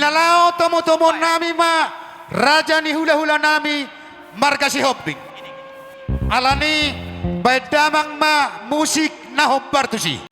Kilalao tomo-tomo nami ma raja ni hula-hula nami marga si hobbing. Alani baydamang ma musik na hobbar tusi.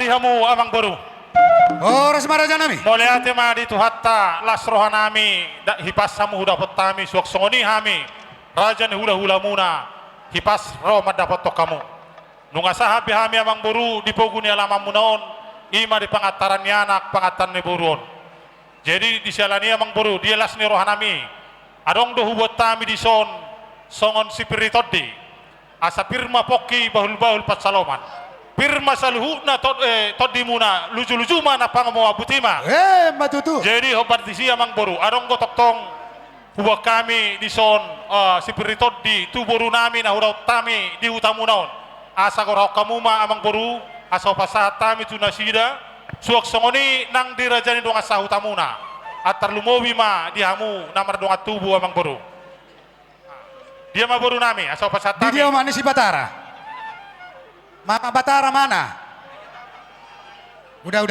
dihamu amang baru. Oras maraja nami. Mulai ate ma di tuhatta lasroha nami hipas samu dapat tami suak songoni hami raja ni hula muna hipas ro dapat to kamu. Nunga sahabi hami amang baru di poguni alamam munaon ima di pangataran ni anak pangatan ni buruon. Jadi di sialani amang baru dia las ni rohanami. Adong do hubot tami di songon sipiritodi. Asa pirma poki bahul patsaloman. Pirma saluhuna todi muna lucu mana pangamu abutima. Matutu. Jadi hobat di siya mang boru. Adong gotok tong huwag kami di sipiritodi tu boru namin na huraw tami di utamu naon. Asa ko raw kamuma amang boru asa pasahat tami tu nasida. Suwak songoni nang dirajani dong asa utamuna. At tarlumowi ma dihamu namar dong at tubo amang boru. Dia ma boru nami asa pasahat Di tami. dia mana si Batara? Mama Batara mana? Udah.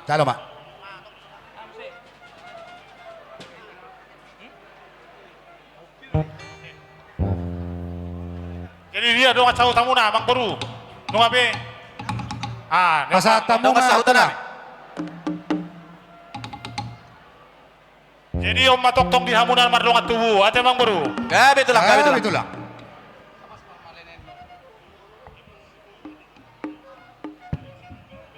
Calo, Mak. Jadi dia dong at utamuna amang boru. Nung abe. Pasahat tamu na. Jadi om matoktong di hamunan mardong at tubo. Ate mang boru. Gabi ito lang.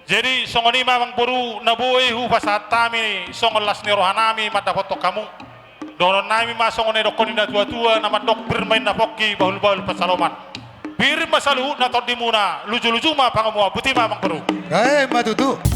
Jadi songoni mamang boru nabuhay hu pasahat tami songol las ni rohanami madapat to kamu. Donon nami masongone dokon na tua na madok bermain na poki bahul pasaloman. Bir masalu na todi muna lucu ma pangamu abuti mamang boru. Matutu.